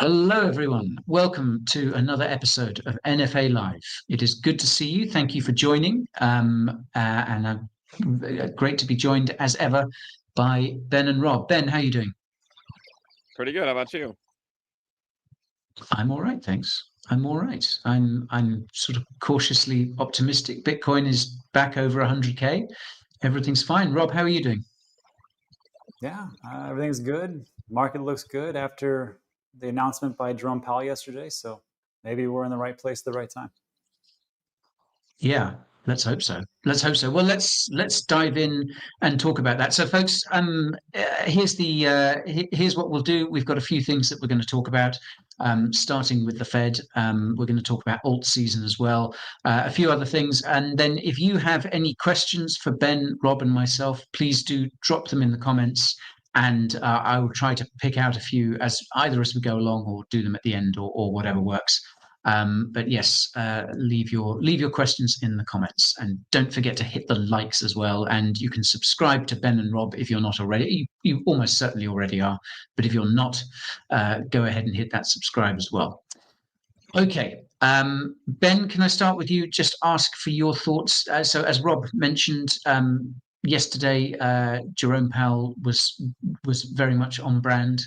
Hello, everyone. Welcome to another episode of NFA Live. It is good to see you. Thank you for joining. Great to be joined as ever by Ben and Rob. Ben, how are you doing? Pretty good. How about you? I'm all right, thanks. I'm all right. I'm sort of cautiously optimistic. Bitcoin is back over 100K. Everything's fine. Rob, how are you doing? Yeah, everything's good. Market looks good after the announcement by Jerome Powell yesterday. So maybe we're in the right place at the right time. Yeah, let's hope so. Let's hope so. Well, let's dive in and talk about that. So, folks, here's what we'll do. We've got a few things that we're going to talk about. Starting with the Fed, we're going to talk about Altseason as well, a few other things, and then if you have any questions for Ben, Rob, and myself, please do drop them in the comments, and I will try to pick out a few as either as we go along or do them at the end or whatever works. But yes, leave your questions in the comments, and don't forget to hit the likes as well. And you can subscribe to Ben and Rob if you're not already. You almost certainly already are, but if you're not, go ahead and hit that subscribe as well. Okay, Ben, can I start with you? Just ask for your thoughts. So, as Rob mentioned yesterday, Jerome Powell was very much on brand.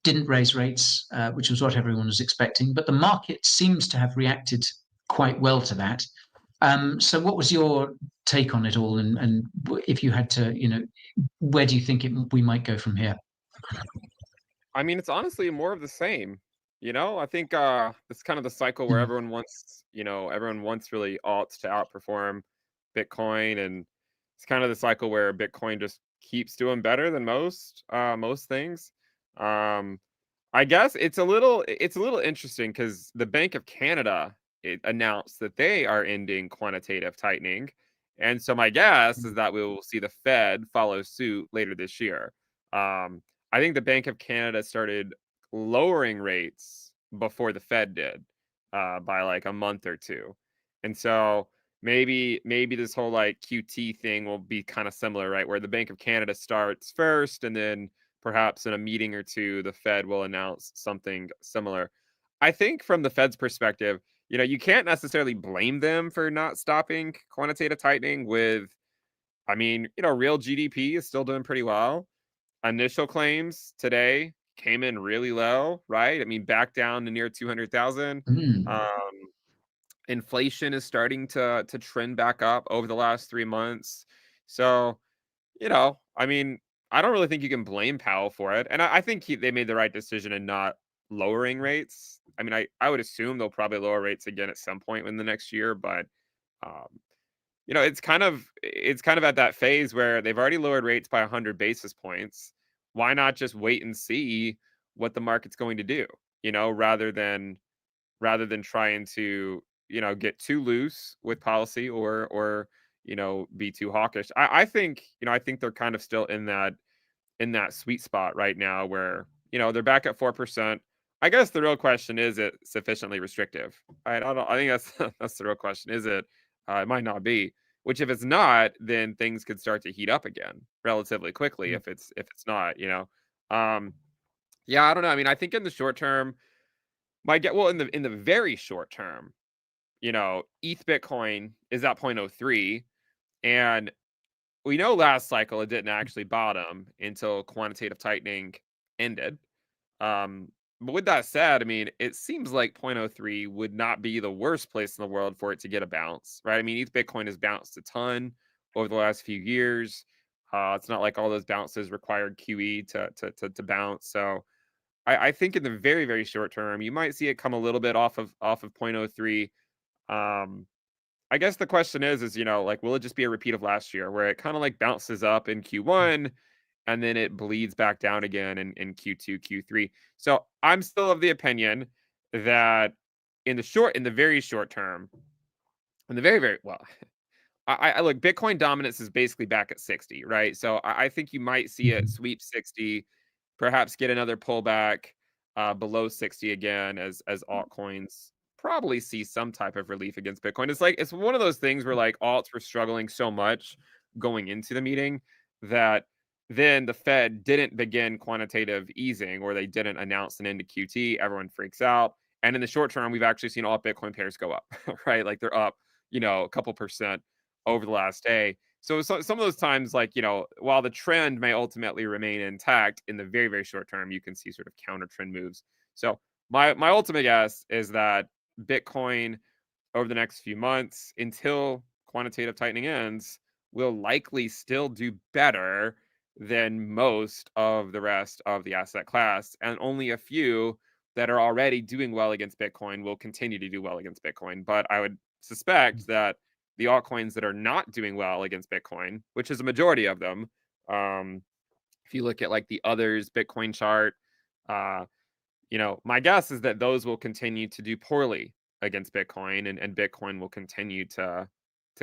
Didn't raise rates, which was what everyone was expecting, but the market seems to have reacted quite well to that. So, what was your take on it all? And if you had to, where do you think we might go from here? I mean, it's honestly more of the same. I think it's kind of the cycle where Mm. everyone wants really alts to outperform Bitcoin, and it's kind of the cycle where Bitcoin just keeps doing better than most things. Um, I guess it's a little interesting because the Bank of Canada announced that they are ending quantitative tightening, and so my guess is that we will see the Fed follow suit later this year. Um, I think the Bank of Canada started lowering rates before the Fed did, by like a month or two, and so maybe this whole like QT thing will be kind of similar, right? Where the Bank of Canada starts first, and then perhaps in a meeting or two, the Fed will announce something similar. I think from the Fed's perspective, you can't necessarily blame them for not stopping quantitative tightening real GDP is still doing pretty well. Initial claims today came in really low, right? I mean, back down to near 200,000. Mm. Um, Inflation is starting to trend back up over the last 3 months. So, I mean, I don't really think you can blame Powell for it. And I think they made the right decision in not lowering rates. I mean, I would assume they'll probably lower rates again at some point in the next year, but um, it's kind of at that phase where they've already lowered rates by 100 basis points. Why not just wait and see what the market's going to do, rather than trying to, get too loose with policy or be too hawkish. I think they're kind of still in that sweet spot right now where, they're back at 4%. I guess the real question is it sufficiently restrictive? I think that's that's the real question. Is it? It might not be. Which if it's not, then things could start to heat up again relatively quickly. If it's not, yeah, I don't know. I mean, I think in the short term, in the very short term, ETH Bitcoin is at 0.03, and we know last cycle it didn't actually bottom until quantitative tightening ended. But with that said, I mean, it seems like 0.03 would not be the worst place in the world for it to get a bounce, right? I mean, ETH Bitcoin has bounced a ton over the last few years. It's not like all those bounces required QE to bounce. So I think in the very, very short term, you might see it come a little bit off of 0.03. Um, I guess the question is, like, will it just be a repeat of last year where it kind of like bounces up in Q1 and then it bleeds back down again in Q2, Q3? So I'm still of the opinion that in the very short term, in the very, very, well, I look, Bitcoin dominance is basically back at 60, right? So I think you might see it Mhm. sweep 60, perhaps get another pullback below 60 again as altcoins probably see some type of relief against Bitcoin. It's one of those things where like alts were struggling so much going into the meeting that then the Fed didn't begin quantitative easing, or they didn't announce an end to QT. Everyone freaks out. And in the short term, we've actually seen all Bitcoin pairs go up, right? Like they're up, a couple percent over the last day. So some of those times, like, while the trend may ultimately remain intact, in the very, very short term, you can see sort of counter trend moves. So my ultimate guess is that Bitcoin over the next few months, until quantitative tightening ends, will likely still do better than most of the rest of the asset class. And only a few that are already doing well against Bitcoin will continue to do well against Bitcoin. But I would suspect that the altcoins that are not doing well against Bitcoin, which is a majority of them, if you look at like the others Bitcoin chart, my guess is that those will continue to do poorly against Bitcoin, and Bitcoin will continue to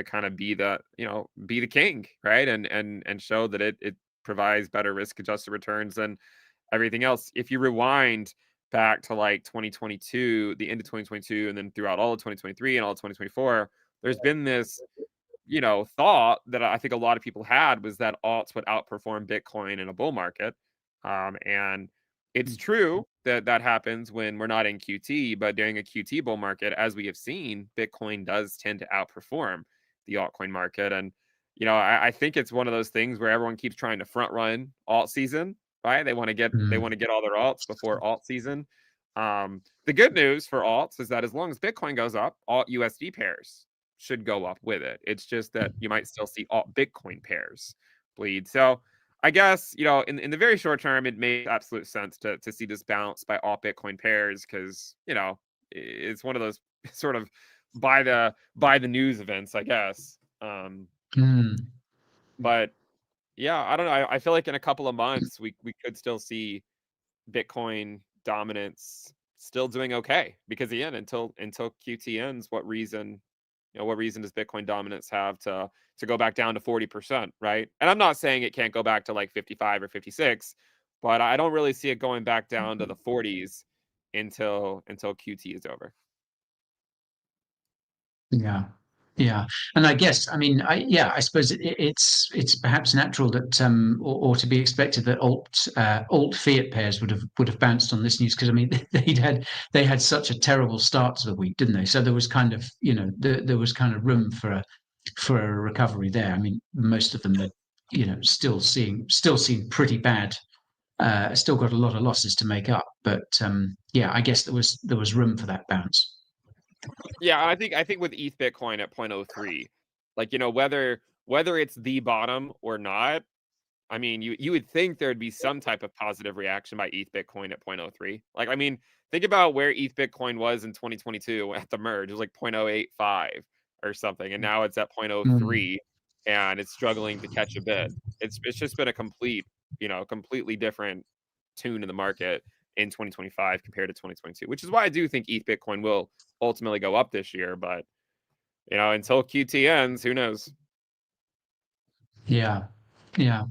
kind of be the king, right? And show that it provides better risk adjusted returns than everything else. If you rewind back to like 2022, the end of 2022, and then throughout all of 2023 and all of 2024, there's been this thought that I think a lot of people had, was that alts would outperform Bitcoin in a bull market. And it's true that that happens when we're not in QT, but during a QT bull market, as we have seen, Bitcoin does tend to outperform the altcoin market. And, I think it's one of those things where everyone keeps trying to front run alt season, right? They want to get all their alts before alt season. The good news for alts is that as long as Bitcoin goes up, alt USD pairs should go up with it. It's just that you might still see alt Bitcoin pairs bleed. So I guess, in the very short term, it makes absolute sense to see this bounce by alt Bitcoin pairs, because, it's one of those sort of by the news events, I guess. But yeah, I don't know. I feel like in a couple of months, we could still see Bitcoin dominance still doing okay, because again, until QT ends, what reason does Bitcoin dominance have to go back down to 40%, right? And I'm not saying it can't go back to like 55 or 56, but I don't really see it going back down to the 40s until QT is over. Yeah, yeah, and I guess, I suppose it's perhaps natural that or to be expected that alt fiat pairs would have bounced on this news, because they had such a terrible start to the week, didn't they? So there was kind of there was kind of room for a recovery there. I mean, most of them are still seeing pretty bad. Still got a lot of losses to make up, but yeah, I guess there was room for that bounce. Yeah, I think with ETH Bitcoin at 0.03, like, whether it's the bottom or not, I mean, you would think there'd be some type of positive reaction by ETH Bitcoin at 0.03. Like, I mean, think about where ETH Bitcoin was in 2022 at the merge. It was like 0.085 or something, and now it's at 0.03, and it's struggling to catch a bid. It's just been a completely different tune in the market in 2025 compared to 2022, which is why I do think ETH Bitcoin will ultimately go up this year. But until QT ends, who knows? Yeah, yeah.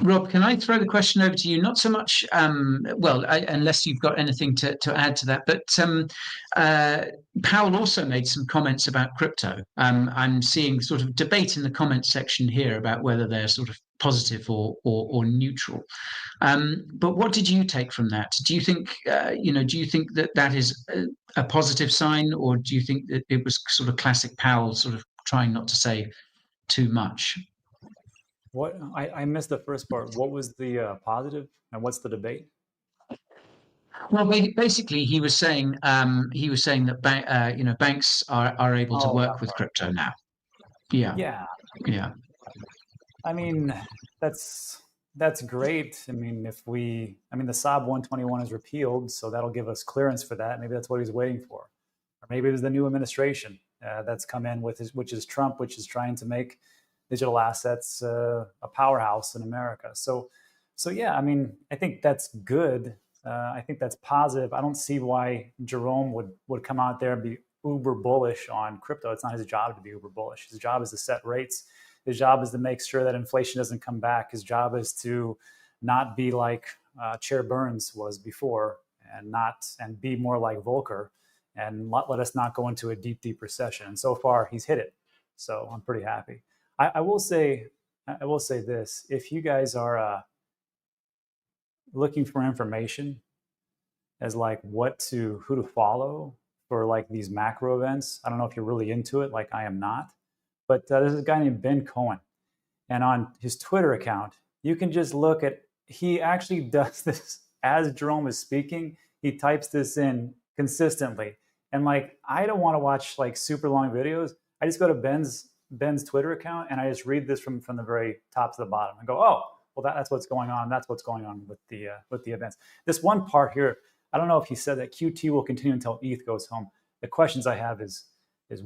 Rob, can I throw the question over to you? Not so much, unless you've got anything to add to that, but Powell also made some comments about crypto. I'm seeing sort of debate in the comments section here about whether they're sort of positive or neutral. But what did you take from that? Do you think, do you think that is a positive sign, or do you think that it was sort of classic Powell sort of trying not to say too much? What I missed the first part. What was the positive, and what's the debate? Well, basically, he was saying that banks are able to work with crypto now. Yeah, Yeah. yeah, I mean, that's great. I mean, the SOB 121 is repealed, so that'll give us clearance for that. Maybe that's what he's waiting for, or maybe it was the new administration that's come in which is Trump, which is trying to make digital assets a powerhouse in America. So yeah, I mean, I think that's good. I think that's positive. I don't see why Jerome would come out there and be uber bullish on crypto. It's not his job to be uber bullish. His job is to set rates. His job is to make sure that inflation doesn't come back. His job is to not be like Chair Burns was before, and be more like Volcker, and let us not go into a deep recession. And so far, he's hit it. So I'm pretty happy. I will say, I will say this: if you guys are looking for information as like who to follow for like these macro events, I don't know if you're really into it, like I am not, but there's a guy named Ben Cohen, and on his Twitter account, you can just look at. He actually does this as Jerome is speaking. He types this in consistently, and like I don't want to watch like super long videos. I just go to Ben's Twitter account and I just read this from the very top to the bottom and go, oh, well, that's what's going on. That's what's going on with the events. This one part here, I don't know if he said that QT will continue until ETH goes home. The questions I have is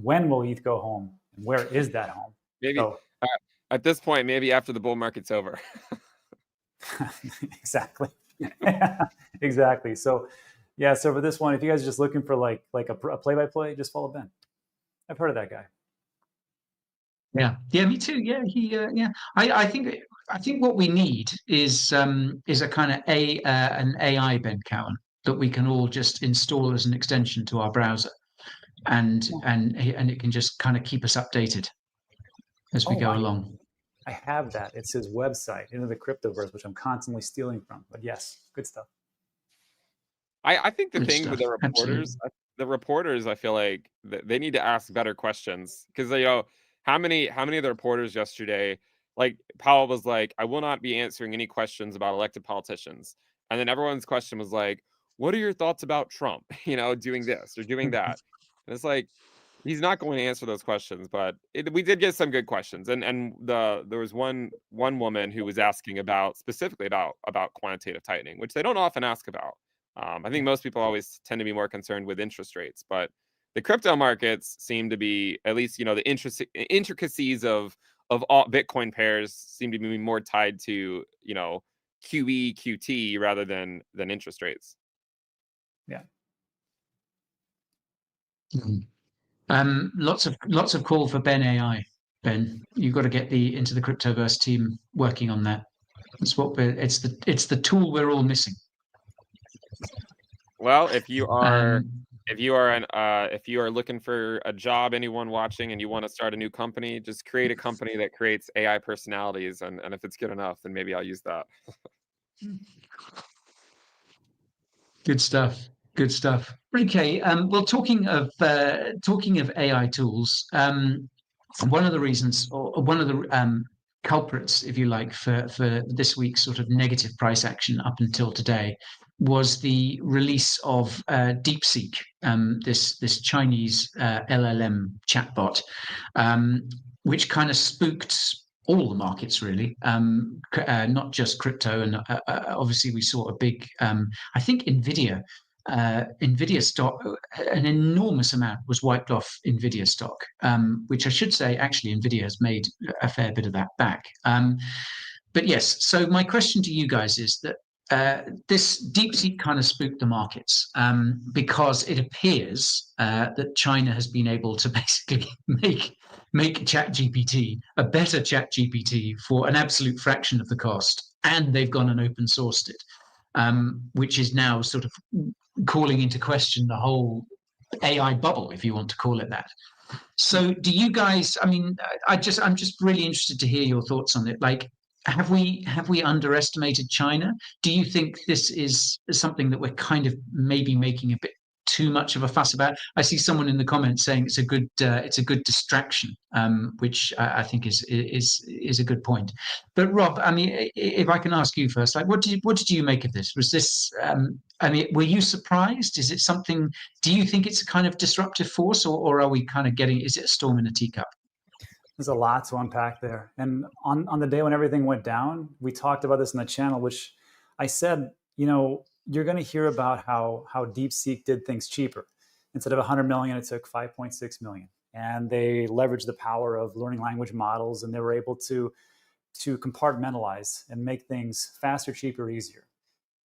when will ETH go home and where is that home? Maybe So, at this point, maybe after the bull market's over. exactly. Exactly. So, yeah. So for this one, if you guys are just looking for like a play-by-play, just follow Ben. I've heard of that guy. Yeah, me too. Yeah, yeah. I think what we need is a kind of an AI Ben Cowan that we can all just install as an extension to our browser, and it can just kind of keep us updated as we go along. I have that. It's his website, Into the Cryptoverse, which I'm constantly stealing from. But yes, good stuff. I think the Good thing stuff. with the reporters, I feel like they need to ask better questions, because how many of the reporters yesterday, like Powell was like, I will not be answering any questions about elected politicians, and then everyone's question was like, what are your thoughts about Trump, doing this or doing that, and it's like, he's not going to answer those questions. But we did get some good questions, and there was one woman who was asking specifically about quantitative tightening, which they don't often ask about. I think most people always tend to be more concerned with interest rates, but the crypto markets seem to be, at least, the intricacies of all Bitcoin pairs seem to be more tied to, QE, QT rather than interest rates. Yeah. Lots of call for Ben AI. Ben, you've got to get into the Cryptoverse team working on that. It's the tool we're all missing. Well, if you are looking for a job, anyone watching, and you want to start a new company, just create a company that creates AI personalities, and if it's good enough, then maybe I'll use that. Good stuff. Good stuff. Okay. Well, talking of AI tools, one of the reasons, or one of the culprits, if you like, for this week's sort of negative price action up until today, was the release of DeepSeek, this Chinese LLM chatbot, which kind of spooked all the markets, really, not just crypto. And obviously, we saw a big, I think, Nvidia stock, an enormous amount was wiped off Nvidia stock, which I should say, actually, Nvidia has made a fair bit of that back. But yes, so my question to you guys is that this DeepSeek kind of spooked the markets, because it appears that China has been able to basically make ChatGPT a better ChatGPT for an absolute fraction of the cost, and they've gone and open sourced it, which is now sort of calling into question the whole AI bubble, if you want to call it that. So do you guys, I mean, I'm just really interested to hear your thoughts on it. Like, have we underestimated China? Do you think this is something that we're kind of maybe making a bit too much of a fuss about? I see someone in the comments saying it's a good distraction, which I think is a good point. But Rob, I mean, if I can ask you first, like, what did you make of this? Was this, I mean, were you surprised? Is it something? Do you think it's a kind of disruptive force, or are we kind of is it a storm in a teacup? There's a lot to unpack there. And on the day when everything went down, we talked about this in the channel, which I said, you're going to hear about how DeepSeek did things cheaper. Instead of 100 million, it took 5.6 million. And they leveraged the power of learning language models, and they were able to compartmentalize and make things faster, cheaper, easier.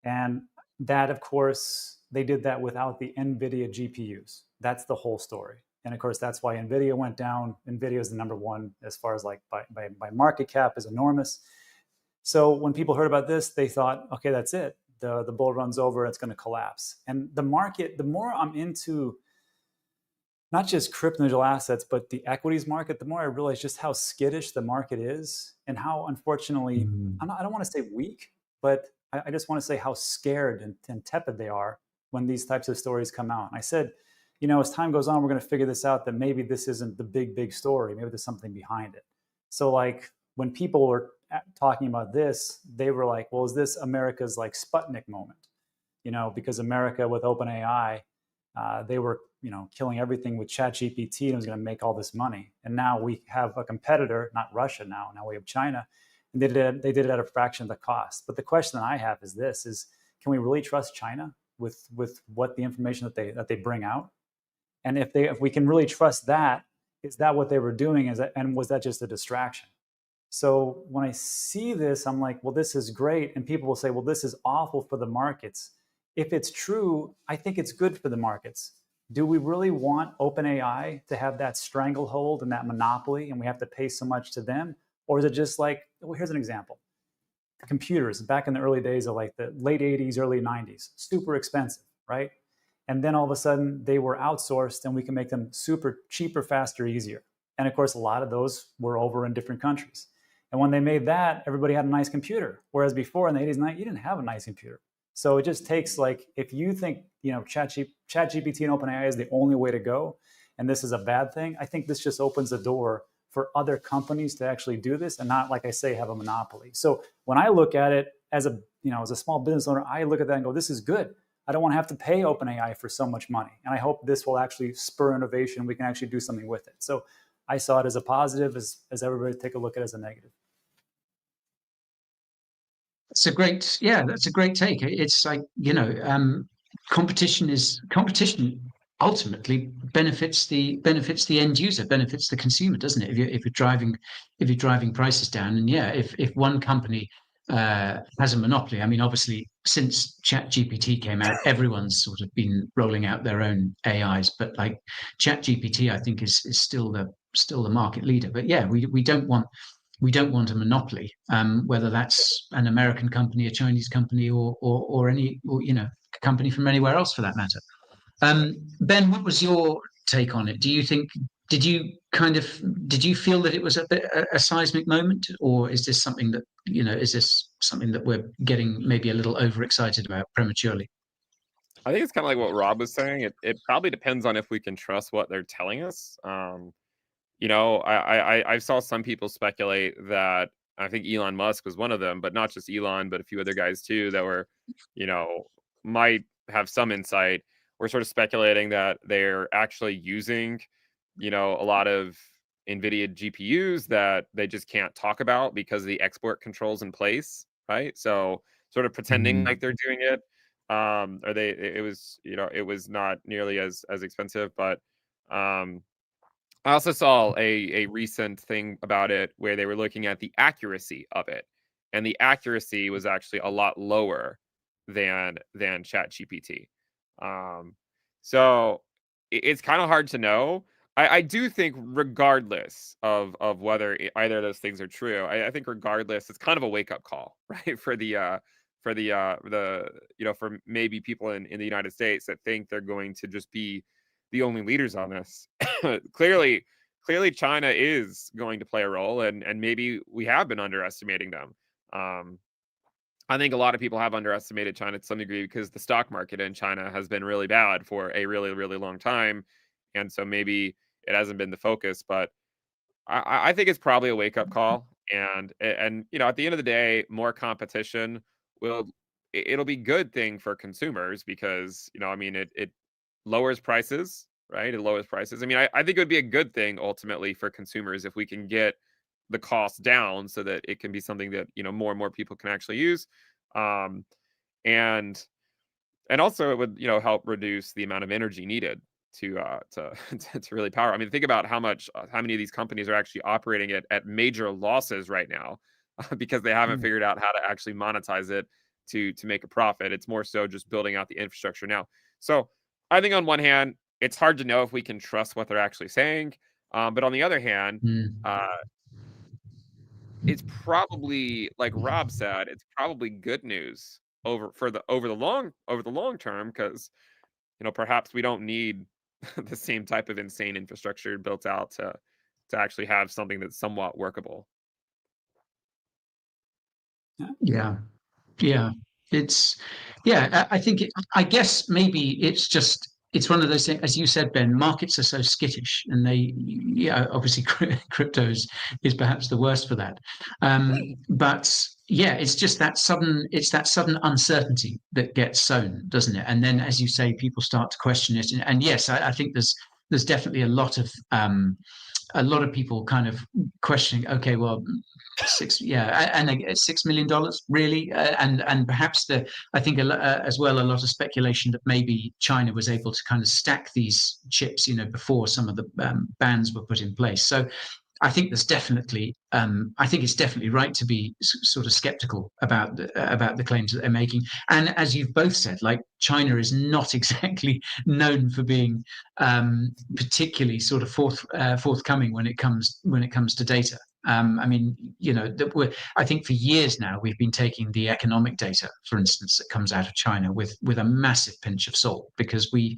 And that, of course, they did that without the NVIDIA GPUs. That's the whole story. And of course, that's why NVIDIA went down. NVIDIA is the number one as far as like by market cap, is enormous. So when people heard about this, they thought, okay, that's it. The bull run's over. It's going to collapse. And the market, the more I'm into not just crypto digital assets, but the equities market, the more I realize just how skittish the market is and how, unfortunately, I don't want to say weak, but I just want to say how scared and tepid they are when these types of stories come out. And I said, as time goes on, we're going to figure this out, that maybe this isn't the big story. Maybe there's something behind it. So like when people were talking about this, they were like, well, is this America's like Sputnik moment? Because America with OpenAI, they were, killing everything with ChatGPT and was going to make all this money. And now we have a competitor, not Russia now we have China, and they did it at a fraction of the cost. But the question that I have is this, can we really trust China with what the information that they bring out? And if we can really trust that, is that what they were doing? And was that just a distraction? So when I see this, I'm like, well, this is great. And people will say, well, this is awful for the markets. If it's true, I think it's good for the markets. Do we really want OpenAI to have that stranglehold and that monopoly, and we have to pay so much to them? Or is it just like, well, here's an example. Computers back in the early days of like the late 80s, early 90s, super expensive, right? And then all of a sudden they were outsourced and we can make them super cheaper, faster, easier. And of course, a lot of those were over in different countries. And when they made that, everybody had a nice computer. Whereas before in the 80s and 90s, you didn't have a nice computer. So it just takes like, if you think, ChatGPT and OpenAI is the only way to go, and this is a bad thing, I think this just opens the door for other companies to actually do this and not, like I say, have a monopoly. So when I look at it as a small business owner, I look at that and go, this is good. I don't want to have to pay OpenAI for so much money. And I hope this will actually spur innovation. We can actually do something with it. So I saw it as a positive, as everybody take a look at it as a negative. That's a great take. It's like, competition ultimately benefits the end user, benefits the consumer, doesn't it? If you're driving prices down, and if one company has a monopoly. I mean, obviously, since ChatGPT came out, everyone's sort of been rolling out their own AIs, but like ChatGPT, I think is still the market leader. But yeah, we don't want a monopoly, whether that's an American company, a Chinese company, or any company from anywhere else for that matter. Ben, what was your take on it? Did you feel that it was a seismic moment, or is this something that we're getting maybe a little overexcited about prematurely? I think it's kind of like what Rob was saying. It probably depends on if we can trust what they're telling us. I saw some people speculate that, I think Elon Musk was one of them, but not just Elon, but a few other guys too that were, might have some insight. We're sort of speculating that they're actually using, a lot of NVIDIA GPUs that they just can't talk about because of the export controls in place, right? So sort of pretending like they're doing it. It was not nearly as expensive, but I also saw a recent thing about it where they were looking at the accuracy of it, and the accuracy was actually a lot lower than ChatGPT. So it's kind of hard to know. I do think, regardless of whether either of those things are true, I think regardless, it's kind of a wake up call, right? For maybe people in the United States that think they're going to just be the only leaders on this. Clearly China is going to play a role, and maybe we have been underestimating them. I think a lot of people have underestimated China to some degree because the stock market in China has been really bad for a really, really long time. And so maybe it hasn't been the focus, but I think it's probably a wake up call. And at the end of the day, more competition it'll be good thing for consumers because, it lowers prices, right? It lowers prices. I mean, I think it would be a good thing ultimately for consumers if we can get the cost down so that it can be something that, more and more people can actually use. And also it would, help reduce the amount of energy needed to really power. I mean, think about how many of these companies are actually operating at major losses right now because they haven't figured out how to actually monetize it to make a profit. It's more so just building out the infrastructure now. So I think on one hand, it's hard to know if we can trust what they're actually saying. But on the other hand, it's probably, like Rob said, it's probably good news over the long term because, perhaps we don't need the same type of insane infrastructure built out to actually have something that's somewhat workable. Yeah. Yeah. It's, yeah, I think, I guess maybe it's one of those things, as you said, Ben, markets are so skittish, and yeah, obviously crypto is perhaps the worst for that. But yeah, it's just that sudden uncertainty that gets sown, doesn't it? And then, as you say, people start to question it. And yes, I think there's definitely a lot of people kind of questioning, okay, well, $6 million really, and perhaps I think as well, a lot of speculation that maybe China was able to kind of stack these chips, before some of the bans were put in place. So I think it's definitely right to be sort of skeptical about the claims that they're making. And as you've both said, like, China is not exactly known for being particularly sort of forthcoming when it comes to data. I mean, I think for years now we've been taking the economic data, for instance, that comes out of China with a massive pinch of salt, because we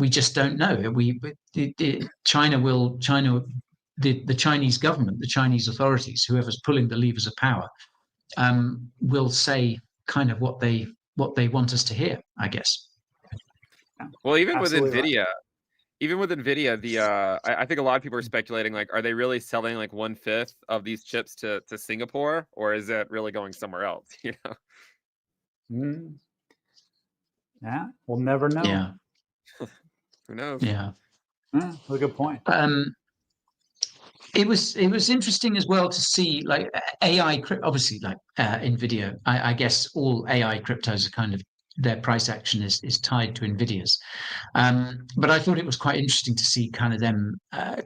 just don't know. The Chinese government, the Chinese authorities, whoever's pulling the levers of power, will say kind of what they want us to hear, I guess. Well, even Absolutely with NVIDIA, I think a lot of people are speculating, like, are they really selling like 1/5 of these chips to Singapore, or is it really going somewhere else? Yeah, we'll never know. Yeah. Who knows? Yeah. That's a good point. It was interesting as well to see, like, AI, obviously, like NVIDIA. I guess all AI cryptos are kind of, their price action is tied to NVIDIA's. But I thought it was quite interesting to see kind of them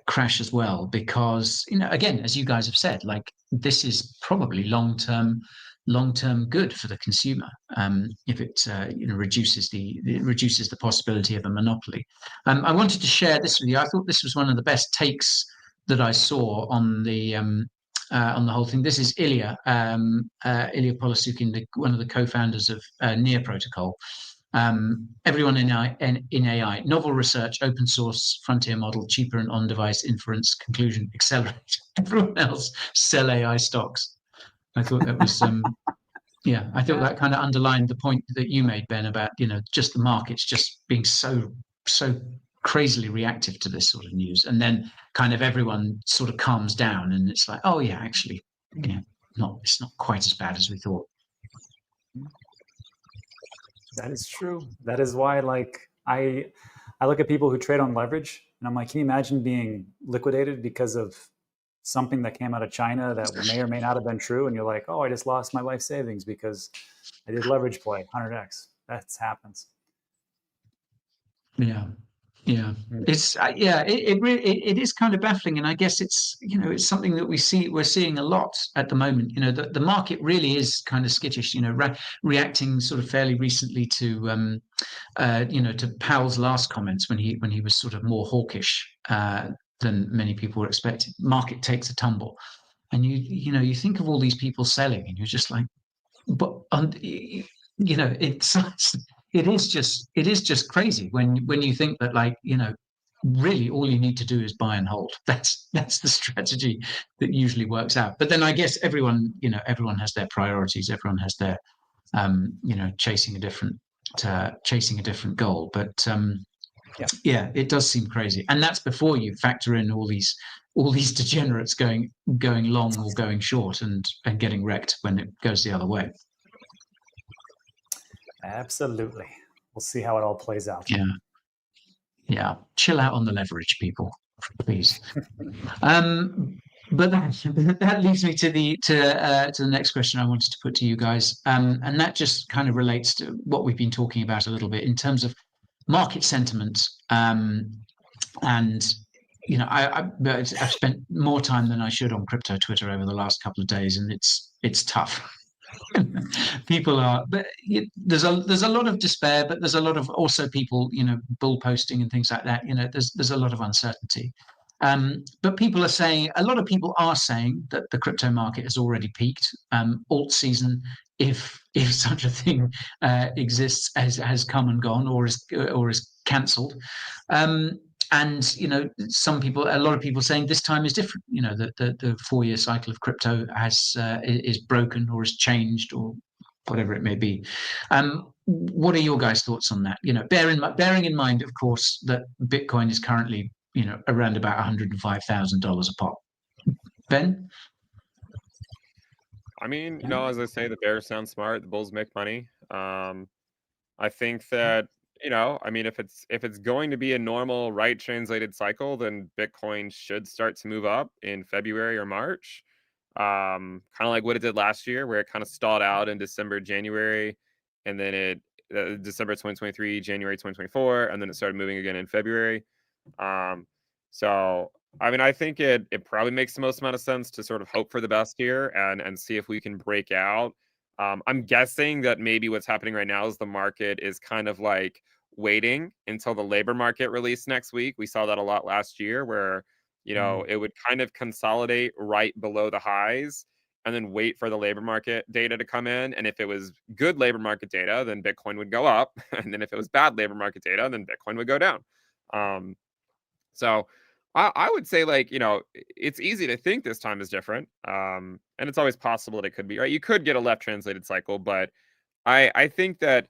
crash as well, because, again, as you guys have said, like, this is probably long-term good for the consumer, if it reduces the possibility of a monopoly. I wanted to share this with you. I thought this was one of the best takes that I saw on the whole thing. This is Ilya Polasukin, one of the co-founders of Near Protocol. Everyone in AI, novel research, open source, frontier model, cheaper and on-device inference, conclusion, accelerate. Everyone else sell AI stocks. I thought that was I thought that kind of underlined the point that you made, Ben, about just the markets just being so crazily reactive to this sort of news, and then kind of everyone sort of calms down, and it's like, oh yeah, actually, it's not quite as bad as we thought. That is true. That is why, like, I look at people who trade on leverage, and I'm like, can you imagine being liquidated because of something that came out of China that may or may not have been true? And you're like, oh, I just lost my life savings because I did leverage play 100x. That happens. Yeah. It's it is kind of baffling, and I guess it's it's something that we're seeing a lot at the moment. The market really is kind of skittish, reacting sort of fairly recently to to Powell's last comments, when he was sort of more hawkish than many people were expecting. Market takes a tumble, and you think of all these people selling, and you're just like, but it is just crazy when you think that, like, really all you need to do is buy and hold. That's the strategy that usually works out. But then I guess everyone has their priorities. Everyone has their chasing a different goal. But it does seem crazy, and that's before you factor in all these degenerates going long or going short and getting wrecked when it goes the other way. Absolutely. We'll see how it all plays out. Yeah. Chill out on the leverage, people, please. But that leads me to the next question I wanted to put to you guys, and that just kind of relates to what we've been talking about a little bit in terms of market sentiment. And I've spent more time than I should on crypto Twitter over the last couple of days, and it's tough. People are, but there's a lot of despair, but there's a lot of also people bull posting and things like that. There's a lot of uncertainty, but a lot of people are saying that the crypto market has already peaked. Altseason, if such a thing exists, has come and gone, or is cancelled. And a lot of people saying this time is different. The 4-year cycle of crypto is broken or has changed or whatever it may be. What are your guys' thoughts on that? Bearing in mind, of course, that Bitcoin is currently around about $105,000 a pop. Ben? I mean, as I say, the bears sound smart, the bulls make money. I think that, I mean, if it's going to be a normal right translated cycle, then Bitcoin should start to move up in February or March. Kind of like what it did last year, where it kind of stalled out in December, January, and then December 2023, January 2024, and then it started moving again in February. So I mean, I think it probably makes the most amount of sense to sort of hope for the best here and see if we can break out. I'm guessing that maybe what's happening right now is the market is kind of like waiting until the labor market release next week. We saw that a lot last year where, it would kind of consolidate right below the highs and then wait for the labor market data to come in. And if it was good labor market data, then Bitcoin would go up. And then if it was bad labor market data, then Bitcoin would go down. So I would say, like, it's easy to think this time is different. And it's always possible that it could be, right? You could get a left translated cycle, but I think that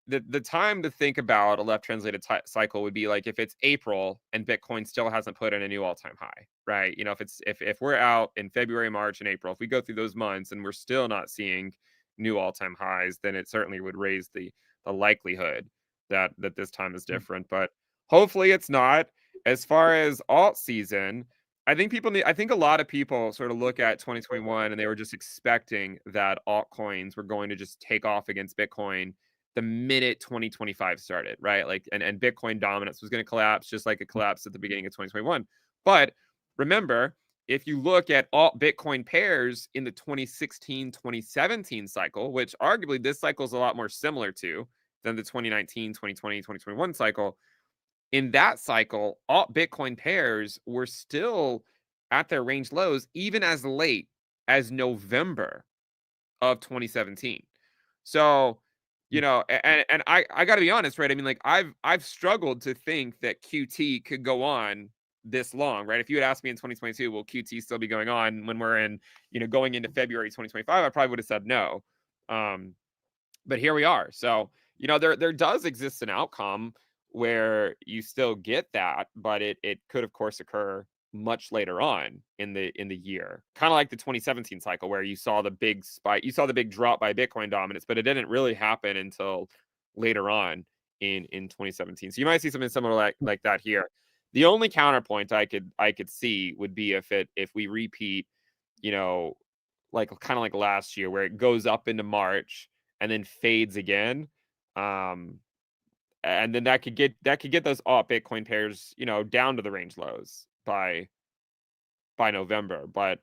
the time to think about a left translated cycle would be like if it's April and Bitcoin still hasn't put in a new all-time high, right? If we're out in February, March, and April, if we go through those months and we're still not seeing new all-time highs, then it certainly would raise the likelihood that this time is different. But hopefully it's not. As far as alt season, I think a lot of people sort of look at 2021 and they were just expecting that altcoins were going to just take off against Bitcoin the minute 2025 started, right? Like, and Bitcoin dominance was going to collapse just like it collapsed at the beginning of 2021. But remember, if you look at alt Bitcoin pairs in the 2016, 2017 cycle, which arguably this cycle is a lot more similar to than the 2019, 2020, 2021 cycle, in that cycle, alt Bitcoin pairs were still at their range lows, even as late as November of 2017. So, and I got to be honest, right? I mean, like I've struggled to think that QT could go on this long, right? If you had asked me in 2022, will QT still be going on when we're in, going into February 2025, I probably would have said no. But here we are. So, there does exist an outcome where you still get that, but it could of course occur much later on in the year, kind of like the 2017 cycle where you saw the big spike, you saw the big drop by Bitcoin dominance, but it didn't really happen until later on in 2017. So you might see something similar like that here. The only counterpoint I could see would be if we repeat, like kind of like last year where it goes up into March and then fades again. And then that could get those alt Bitcoin pairs, down to the range lows by November. But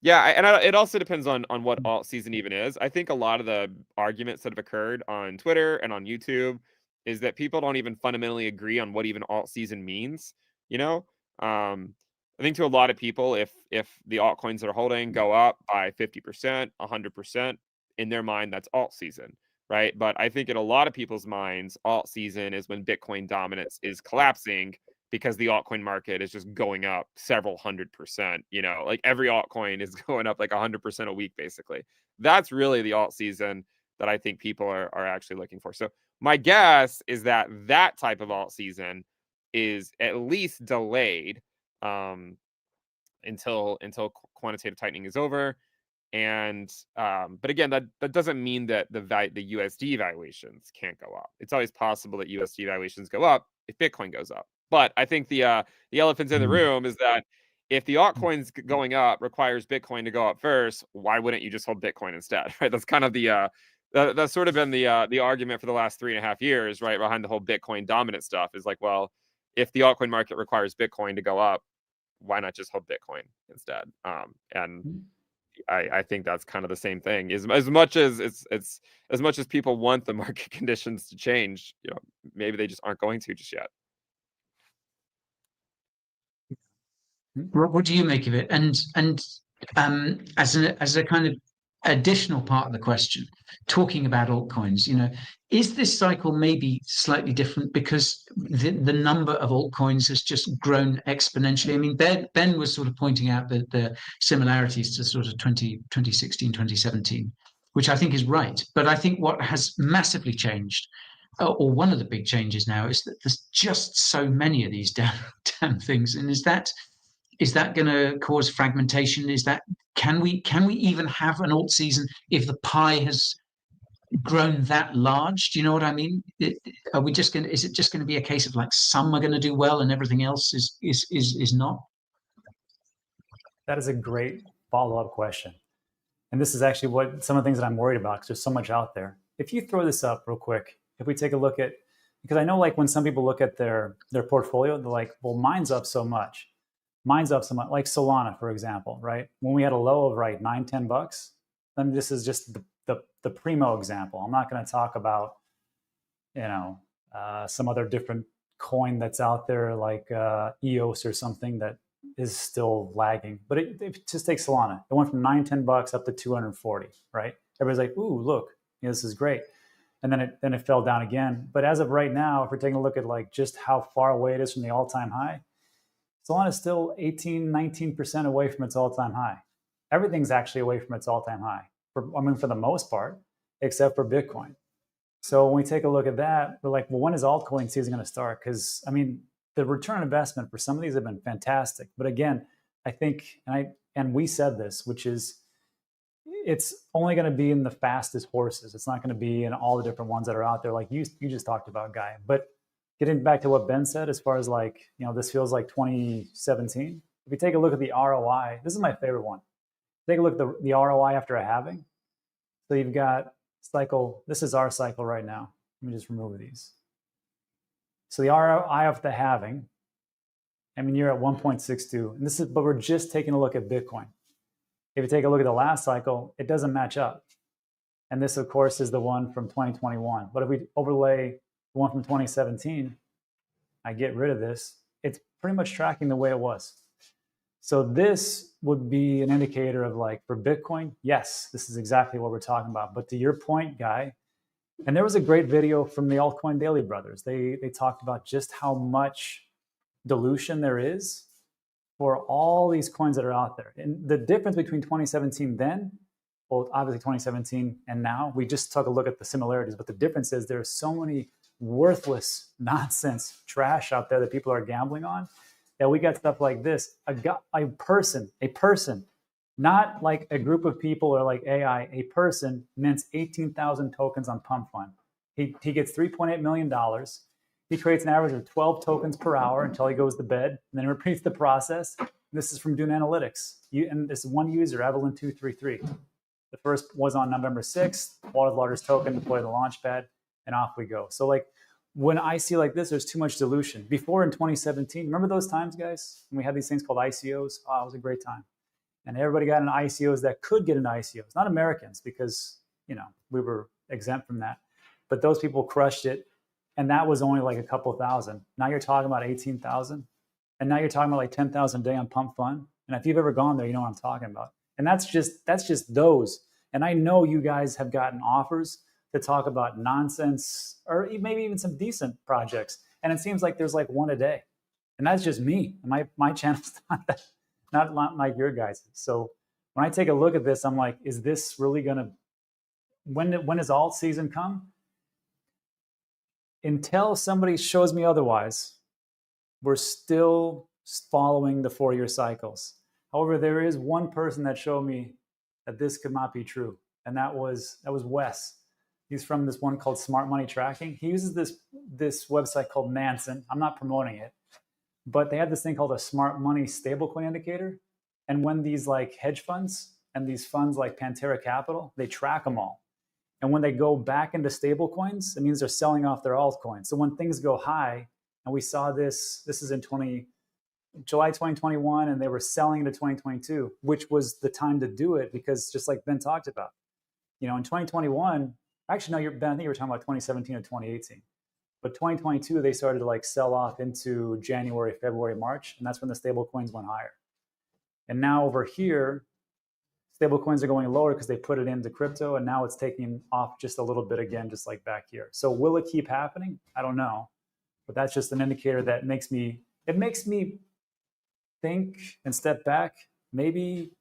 yeah, it also depends on what alt season even is. I think a lot of the arguments that have occurred on Twitter and on YouTube is that people don't even fundamentally agree on what even alt season means. I think to a lot of people, if the altcoins that are holding go up by 50%, 100%, in their mind, that's alt season. Right. But I think in a lot of people's minds, alt season is when Bitcoin dominance is collapsing because the altcoin market is just going up several 100%. Like every altcoin is going up like 100% a week, basically. That's really the alt season that I think people are actually looking for. So my guess is that type of alt season is at least delayed until quantitative tightening is over. And but again, that doesn't mean that the USD valuations can't go up. It's always possible that USD valuations go up if Bitcoin goes up. But I think the elephant in the room is that if the altcoins going up requires Bitcoin to go up first, why wouldn't you just hold Bitcoin instead? Right? That's kind of that's sort of been the argument for the last 3.5 years, right, behind the whole Bitcoin dominant stuff. Is like, well, if the altcoin market requires Bitcoin to go up, why not just hold Bitcoin instead? And I think that's kind of the same thing. As much as as much as people want the market conditions to change, maybe they just aren't going to just yet. What do you make of it? And as a kind of additional part of the question, talking about altcoins, is this cycle maybe slightly different because the number of altcoins has just grown exponentially? I mean, Ben was sort of pointing out the similarities to sort of 2016, 2017, which I think is right. But I think what has massively changed, or one of the big changes now, is that there's just so many of these damn things. And is that going to cause fragmentation? Can we even have an alt season if the pie has grown that large? Do you know what I mean? Are we just going? Is it just going to be a case of like some are going to do well and everything else is not? That is a great follow-up question, and this is actually what some of the things that I'm worried about because there's so much out there. If you throw this up real quick, if we take a look at, because I know like when some people look at their portfolio, they're like, well, mine's up so much. Mine's up so much, like Solana, for example, right? When we had a low of $9-10, then this is just the primo example. I'm not going to talk about, some other different coin that's out there like EOS or something that is still lagging. But it just takes Solana. It went from $9-10 up to 240, right? Everybody's like, ooh, look, this is great. And then it fell down again. But as of right now, if we're taking a look at like just how far away it is from the all-time high, Solana is still 18-19% away from its all-time high. Everything's actually away from its all-time high, for the most part, except for Bitcoin. So when we take a look at that, we're like, well, when is altcoin season going to start? Because, the return on investment for some of these have been fantastic. But again, I think, and we said this, which is, it's only going to be in the fastest horses. It's not going to be in all the different ones that are out there, like you just talked about, Guy. But getting back to what Ben said, as far as like, this feels like 2017. If you take a look at the ROI, this is my favorite one. Take a look at the ROI after a halving. So you've got cycle, this is our cycle right now. Let me just remove these. So the ROI of the halving, you're at 1.62. And but we're just taking a look at Bitcoin. If you take a look at the last cycle, it doesn't match up. And this, of course, is the one from 2021. But if we overlay the one from 2017, I get rid of this, it's pretty much tracking the way it was. So this would be an indicator of like, for Bitcoin, yes, this is exactly what we're talking about. But to your point, Guy, and there was a great video from the Altcoin Daily brothers. They talked about just how much dilution there is for all these coins that are out there. And the difference between 2017 then, well, obviously 2017 and now, we just took a look at the similarities, but the difference is there's so many worthless nonsense trash out there that people are gambling on that we got stuff like this. A person, not like a group of people or like AI, a person mints 18,000 tokens on Pump Fund. He gets $3.8 million. He creates an average of 12 tokens per hour until he goes to bed, and then repeats the process. This is from Dune Analytics. And this is one user, Evelyn233. The first was on November 6th, world's largest token, deploy the launchpad, and off we go. So like when I see like this, there's too much dilution. Before in 2017, remember those times, guys? When we had these things called ICOs? Oh, it was a great time. And everybody got into ICOs that could get into ICOs, not Americans, because we were exempt from that. But those people crushed it. And that was only like a couple thousand. Now you're talking about 18,000. And now you're talking about like 10,000 a day on Pump Fund. And if you've ever gone there, you know what I'm talking about. And that's just those. And I know you guys have gotten offers to talk about nonsense or maybe even some decent projects. And it seems like there's like one a day. And that's just me. My channel's not like your guys'. So when I take a look at this, I'm like, is this really going to, when does alt season come? Until somebody shows me otherwise, we're still following the 4-year cycles. However, there is one person that showed me that this could not be true. And that was Wes. He's from this one called Smart Money Tracking. He uses this website called Nansen. I'm not promoting it, but they have this thing called a Smart Money Stablecoin Indicator. And when these like hedge funds and these funds like Pantera Capital, they track them all. And when they go back into stable coins, it means they're selling off their altcoins. So when things go high, and we saw this is in July 2021, and they were selling into 2022, which was the time to do it because just like Ben talked about, in 2021, actually, no, Ben, I think you were talking about 2017 or 2018. But 2022, they started to like sell off into January, February, March, and that's when the stable coins went higher. And now over here, stable coins are going lower because they put it into crypto, and now it's taking off just a little bit again, just like back here. So will it keep happening? I don't know, but that's just an indicator that makes me think and step back. Maybe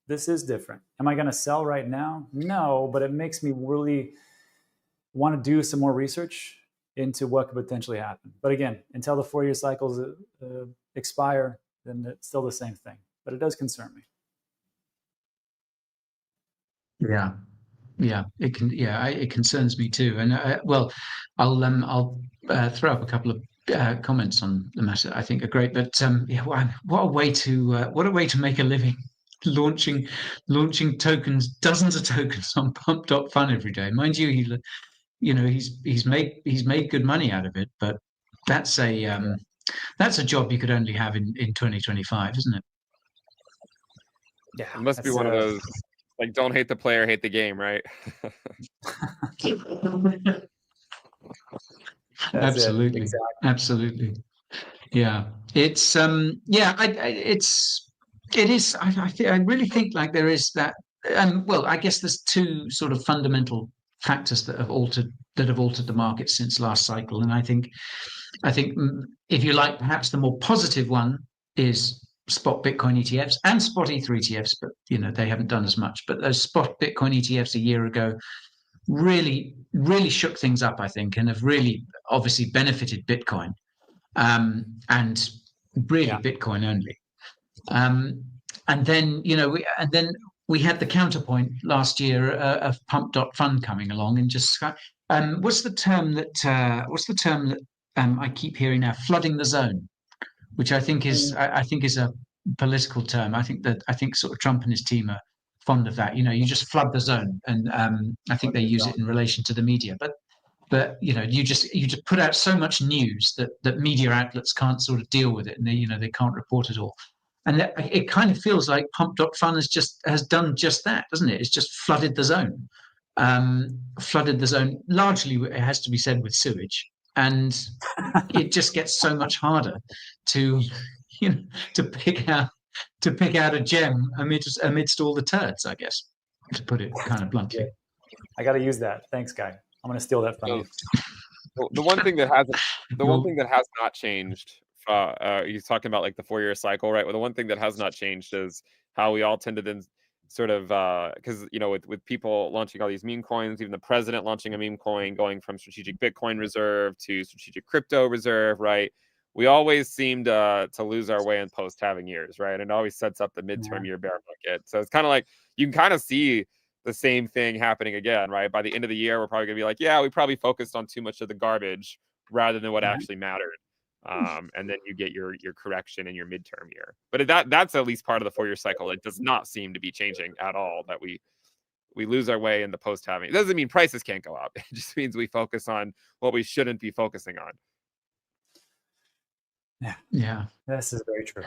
this is different. Am I going to sell right now? No, but it makes me really want to do some more research into what could potentially happen. But again, until the 4-year cycles expire, then it's still the same thing. But it does concern me. Yeah, it can. Yeah, it concerns me too. And well, I'll throw up a couple of comments on the matter. I think are great. But yeah, what a way to make a living, launching tokens, dozens of tokens on Pump.Fun every day. Mind you, he's made good money out of it. But that's a job you could only have in 2025, isn't it? Yeah, it must be one of those. Like, don't hate the player, hate the game, right? Absolutely, exactly. Absolutely. Yeah, it's it is. I really think like there is that. Well, I guess there's two sort of fundamental factors that have altered the market since last cycle, and I think if you like, perhaps the more positive one is spot Bitcoin ETFs and spot Ether ETFs, but they haven't done as much. But those spot Bitcoin ETFs a year ago really shook things up, I think, and have really obviously benefited Bitcoin, and really Bitcoin only. And then we had the counterpoint last year of Pump.Fun coming along and just what's the term that I keep hearing now? Flooding the zone, which I think is a political term. I think sort of Trump and his team are fond of that. You just flood the zone, and I think they use it in relation to the media. But you just put out so much news that media outlets can't sort of deal with it, and they can't report it all. And it kind of feels like Pump.Fun has done just that, doesn't it? It's just flooded the zone. Largely, it has to be said, with sewage, and it just gets so much harder to pick out a gem amidst all the turds, I guess, to put it kind of bluntly. I got to use that. Thanks, Guy. I'm going to steal that from you. The one thing that has not changed. He's talking about like the 4-year cycle, right? Well, the one thing that has not changed is how we all tend to then sort of because with people launching all these meme coins, even the president launching a meme coin, going from strategic Bitcoin reserve to strategic crypto reserve, right? We always seem to lose our way in post-halving years, right? And it always sets up the midterm year bear market. So it's kind of like you can kind of see the same thing happening again, right? By the end of the year, we're probably gonna be like, yeah, we probably focused on too much of the garbage rather than what actually mattered. And then you get your correction in your midterm year. But that's at least part of the 4-year cycle. It does not seem to be changing at all, that we lose our way in the post-halving. It doesn't mean prices can't go up. It just means we focus on what we shouldn't be focusing on. Yeah. This is very true.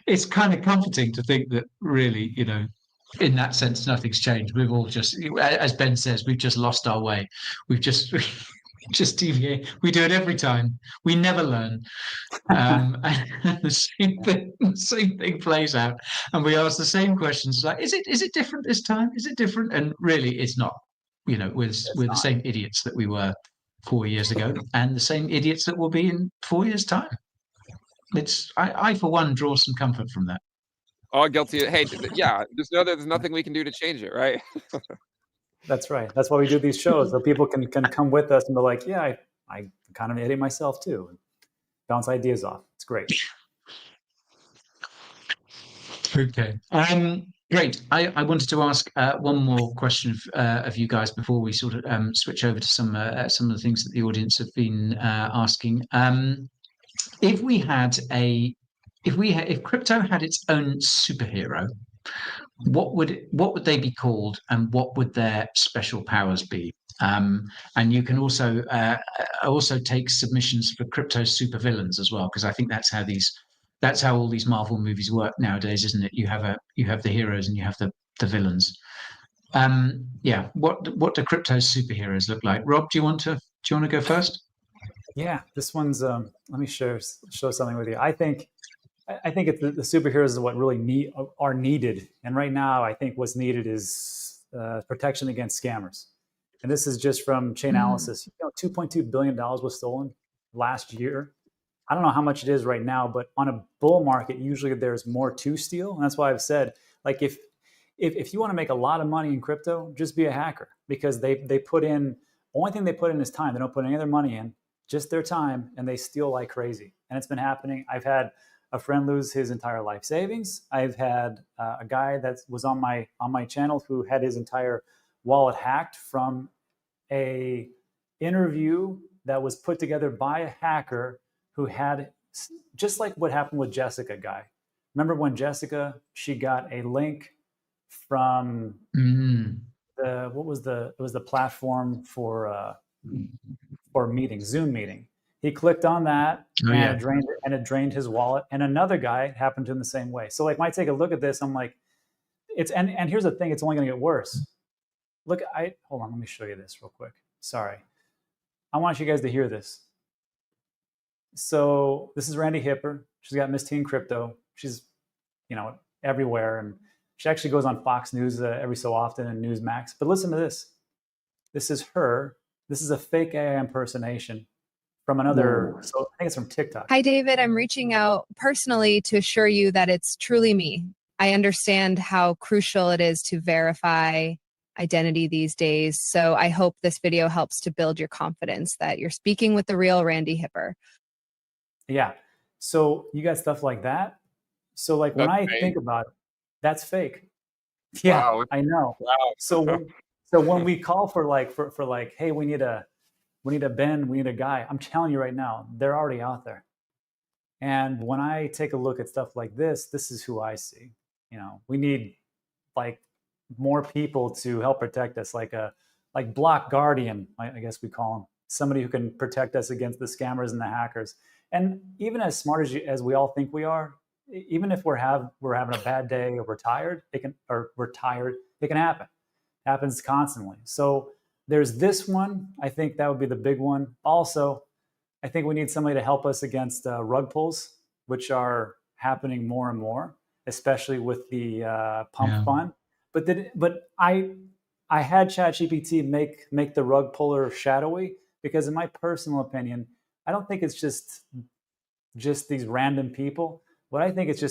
It's kind of comforting to think that really, in that sense, nothing's changed. We've all just, as Ben says, we've just lost our way. We've just deviate. We do it every time. We never learn. And the same thing plays out. And we ask the same questions like, is it different this time? Is it different? And really, it's not. We're the same idiots that we were 4 years ago, and the same idiots that will be in 4 years' time. I for one draw some comfort from that. Oh, guilty. Hey, yeah, just know that there's nothing we can do to change it, right? That's right. That's why we do these shows, so people can come with us and be like, yeah, I kind of idiot myself too, and bounce ideas off. It's great. Okay. Great. I wanted to ask one more question of you guys before we sort of switch over to some of the things that the audience have been asking. If crypto had its own superhero, what would they be called, and what would their special powers be? And you can also take submissions for crypto supervillains as well, because I think that's how all these Marvel movies work nowadays, isn't it? You have the heroes and you have the villains. Yeah. What do crypto superheroes look like? Rob, do you want to go first? Yeah, this one's let me show something with you. I think I think it's the superheroes is what really are needed. And right now, I think what's needed is protection against scammers. And this is just from Chainalysis. $2.2 billion was stolen last year. I don't know how much it is right now, but on a bull market, usually there's more to steal. And that's why I've said, like, if you want to make a lot of money in crypto, just be a hacker, because they put in, only thing they put in is time. They don't put any of their money in, just their time, and they steal like crazy. And it's been happening. I've had a friend lose his entire life savings. I've had a guy that was on my channel who had his entire wallet hacked from a interview that was put together by a hacker who had, just like what happened with Jessica guy. Remember when Jessica, she got a link from it was the platform for meeting, Zoom meeting. He clicked on that it drained his wallet. And another guy happened to him the same way. So like when I take a look at this, I'm like, and here's the thing, it's only gonna get worse. Look, hold on, let me show you this real quick. Sorry. I want you guys to hear this. So this is Randy Hipper. She's got Miss Teen Crypto. She's, everywhere. And she actually goes on Fox News every so often and Newsmax. But listen to this. This is her. This is a fake AI impersonation from another, so I think it's from TikTok. Hi, David. I'm reaching out personally to assure you that it's truly me. I understand how crucial it is to verify identity these days. So I hope this video helps to build your confidence that you're speaking with the real Randy Hipper. Yeah. So you got stuff like that. So like when I think about it, that's fake. Yeah, wow. I know. Wow. So when we call for like, hey, we need a Ben, we need a guy, I'm telling you right now, they're already out there. And when I take a look at stuff like this is who I see. We need like more people to help protect us, like Block Guardian, I guess we call them, somebody who can protect us against the scammers and the hackers. And even as smart as we all think we are, even if we're having a bad day or we're tired, it can happen. It happens constantly. So there's this one. I think that would be the big one. Also, I think we need somebody to help us against rug pulls, which are happening more and more, especially with the pump fund. But I had ChatGPT make the rug puller shadowy, because in my personal opinion, I don't think it's just these random people. What I think it's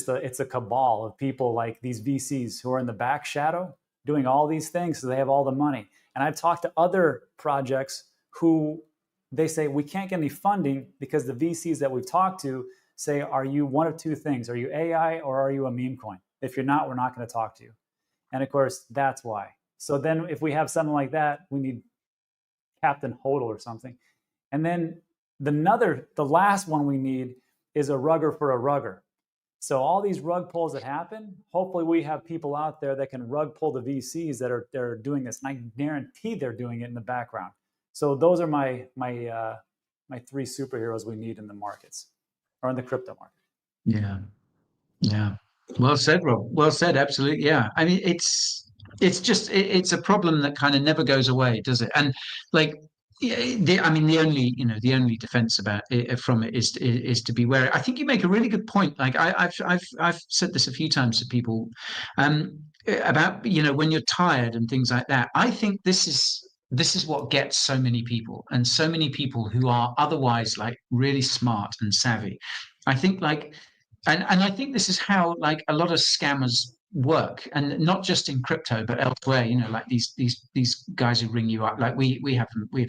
a cabal of people like these VCs who are in the back shadow doing all these things so they have all the money. And I've talked to other projects who they say, we can't get any funding because the VCs that we've talked to say, are you one of two things? Are you AI or are you a meme coin? If you're not, we're not going to talk to you. And of course, that's why. So then if we have something like that, we need Captain Hodl or something. And then the last one we need is a rugger for a rugger. So all these rug pulls that happen, hopefully we have people out there that can rug pull the VCs that are doing this. And I guarantee they're doing it in the background. So those are my three superheroes we need in the markets, or in the crypto market. Yeah. Well said, Rob. Well said. Absolutely. Yeah. I mean, it's a problem that kind of never goes away, does it? And like, the only defense from it is to be wary. I think you make a really good point. Like I've said this a few times to people about when you're tired and things like that. I think this is what gets so many people, and so many people who are otherwise like really smart and savvy. I think and I think this is how like a lot of scammers work, and not just in crypto but elsewhere. Like these guys who ring you up, like we have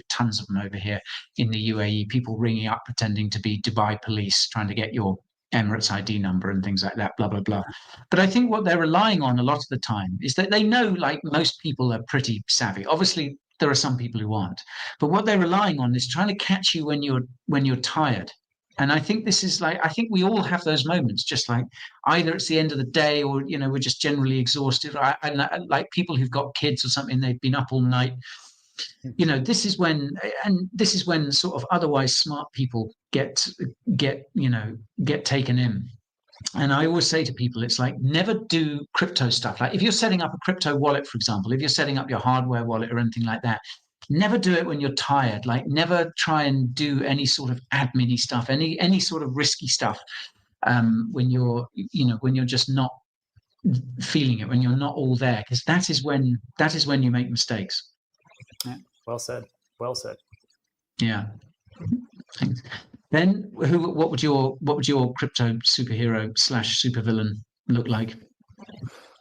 tons of them over here in the UAE, people ringing up pretending to be Dubai police, trying to get your Emirates ID number and things like that, blah blah blah. But I think what they're relying on a lot of the time is that they know, like, most people are pretty savvy. Obviously there are some people who aren't, but what they're relying on is trying to catch you when you're tired. And I think this is I think we all have those moments, just like either it's the end of the day or, we're just generally exhausted. And like people who've got kids or something, they've been up all night. This is when sort of otherwise smart people get taken in. And I always say to people, it's like, never do crypto stuff. Like if you're setting up a crypto wallet, for example, if you're setting up your hardware wallet or anything like that, never do it when you're tired. Like never try and do any sort of admin-y stuff, any sort of risky stuff when you're, when you're just not feeling it, when you're not all there, because that is when you make mistakes. Yeah, well said. Well said. Yeah. Thanks. Ben, what would your crypto superhero / supervillain look like?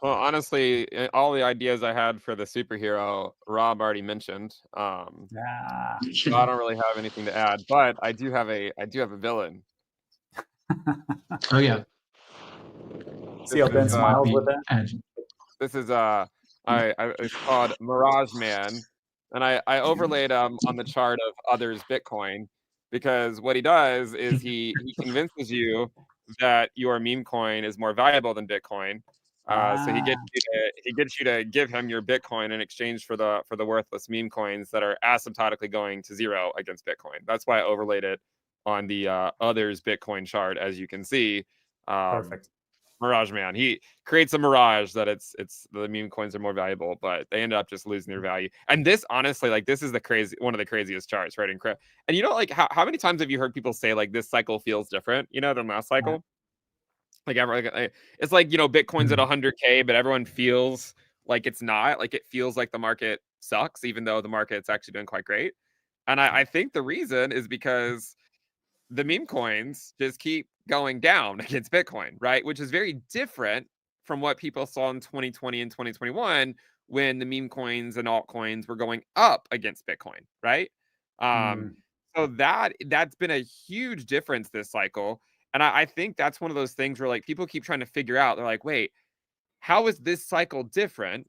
Well, honestly, all the ideas I had for the superhero, Rob already mentioned. Yeah. So I don't really have anything to add, but I do have a villain. Oh yeah. See how Ben smiles with that? This is it's called Mirage Man, and I overlaid on the chart of others Bitcoin, because what he does is he convinces you that your meme coin is more valuable than Bitcoin. So he gets you to give him your Bitcoin in exchange for the worthless meme coins that are asymptotically going to zero against Bitcoin. That's why I overlaid it on the others Bitcoin chart, as you can see. Perfect. Mirage Man. He creates a mirage that it's the meme coins are more valuable, but they end up just losing their value. And this, honestly, like, this is one of the craziest charts, right? And like, how many times have you heard people say, like, this cycle feels different, than last cycle? Like, it's like, Bitcoin's at 100K, but everyone feels like it's not. Like, it feels like the market sucks, even though the market's actually doing quite great. And I think the reason is because the meme coins just keep going down against Bitcoin, right? Which is very different from what people saw in 2020 and 2021, when the meme coins and altcoins were going up against Bitcoin, right? So that's been a huge difference this cycle. And I think that's one of those things where, like, people keep trying to figure out, they're like, wait, how is this cycle different?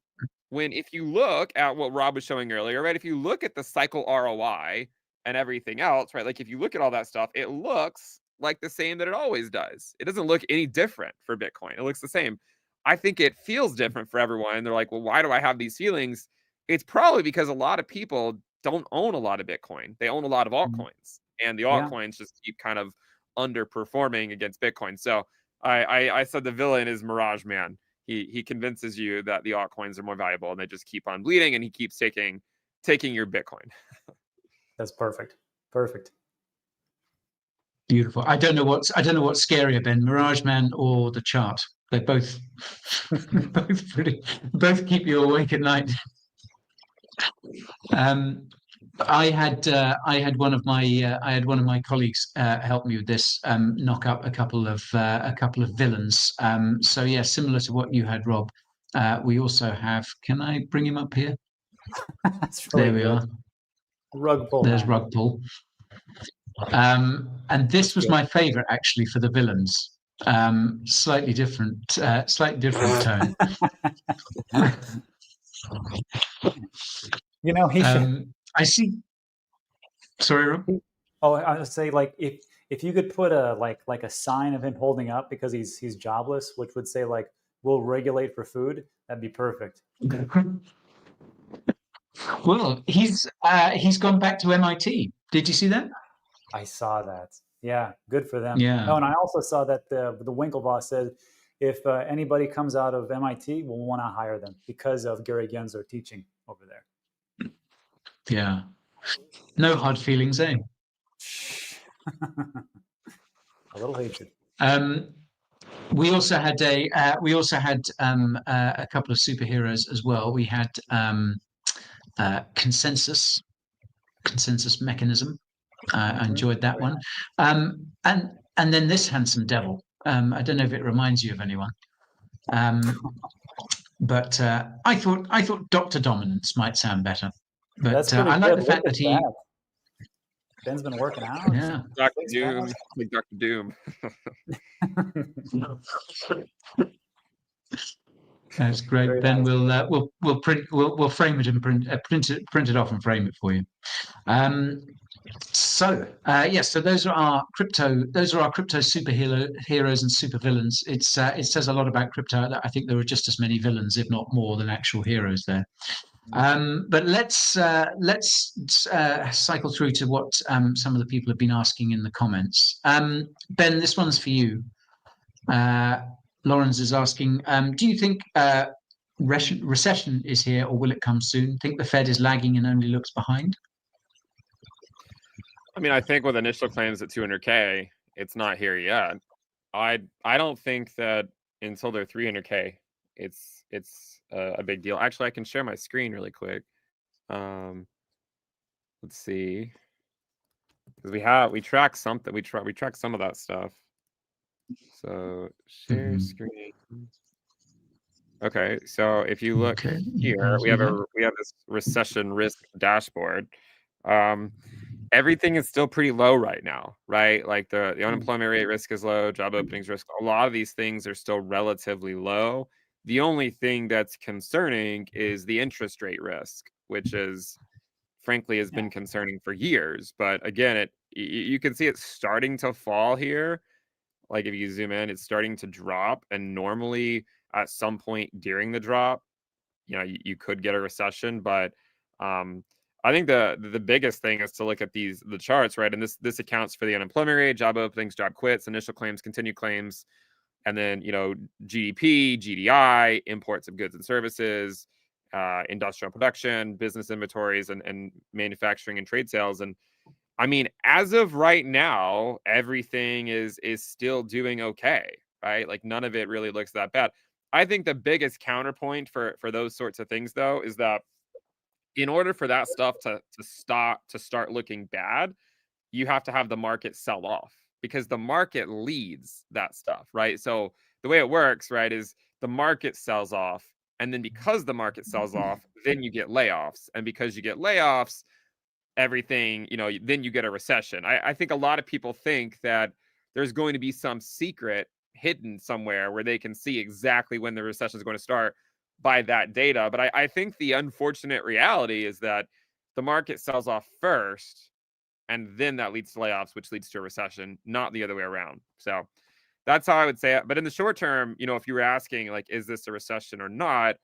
When, if you look at what Rob was showing earlier, right? If you look at the cycle ROI and everything else, right? Like, if you look at all that stuff, it looks like the same that it always does. It doesn't look any different for Bitcoin. It looks the same. I think it feels different for everyone. And they're like, well, why do I have these feelings? It's probably because a lot of people don't own a lot of Bitcoin. They own a lot of altcoins, and the altcoins just keep kind of underperforming against Bitcoin. So I said the villain is Mirage Man. He convinces you that the altcoins are more valuable, and they just keep on bleeding, and he keeps taking your Bitcoin. That's perfect. Perfect. Beautiful. I don't know what's scarier, Ben, Mirage Man or the chart. They both both keep you awake at night. I had one of my colleagues help me with this, knock up a couple of villains. So yeah, similar to what you had, Rob. We also have. Can I bring him up here? That's really there we good. are. Rug pull. There's Rug Pull. And this was my favorite, actually, for the villains. Slightly different tone. He should. I see. Sorry, Rob. Oh, I would say, like, if you could put a like a sign of him holding up because he's jobless, which would say, like, "We'll regulate for food," that'd be perfect. Well, he's gone back to MIT. Did you see that? I saw that. Yeah, good for them. Yeah. Oh, and I also saw that the Winklevoss said, if anybody comes out of MIT, we'll want to hire them because of Gary Gensler teaching over there. Yeah. No hard feelings, eh? A little hatred. We also had a couple of superheroes as well. We had consensus mechanism. I enjoyed that one. And then this handsome devil. I don't know if it reminds you of anyone. But I thought Dr. Dominance might sound better. But I like the fact that he. Ben's been working out. Yeah. Dr. Doom, like Dr. Doom. That's great. Very Ben, nice. we'll frame it and print it off and frame it for you. So those are our crypto superheroes and supervillains. It says a lot about crypto. I think there are just as many villains, if not more, than actual heroes there. But let's cycle through to what some of the people have been asking in the comments. Ben, this one's for you. Lawrence is asking, do you think recession is here, or will it come soon? Think the Fed is lagging and only looks behind? I mean, I think with initial claims at 200K, it's not here yet. I don't think that until they're 300K, it's a big deal. Actually, I can share my screen really quick. Let's see, because we track something. We track some of that stuff. So share screen. Okay, so if you look here, we have this recession risk dashboard. Everything is still pretty low right now, right? Like the unemployment rate risk is low, job openings risk. A lot of these things are still relatively low. The only thing that's concerning is the interest rate risk, which is frankly has been concerning for years. But again, you can see it starting to fall here. Like if you zoom in, it's starting to drop, and normally at some point during the drop, you could get a recession. But I think the biggest thing is to look at the charts, right? And this accounts for the unemployment rate, job openings, job quits, initial claims, continued claims, and then GDP, GDI, imports of goods and services, industrial production, business inventories, and manufacturing and trade sales. And I mean, as of right now, everything is still doing okay, right? Like none of it really looks that bad. I think the biggest counterpoint for those sorts of things, though, is that in order for that stuff to start looking bad, you have to have the market sell off, because the market leads that stuff, right? So the way it works, right, is the market sells off, and then because the market sells off, then you get layoffs, and because you get layoffs, everything, then you get a recession. I think a lot of people think that there's going to be some secret hidden somewhere where they can see exactly when the recession is going to start by that data. But I think the unfortunate reality is that the market sells off first, and then that leads to layoffs, which leads to a recession, not the other way around. So that's how I would say it. But in the short term, if you were asking, like, is this a recession or not,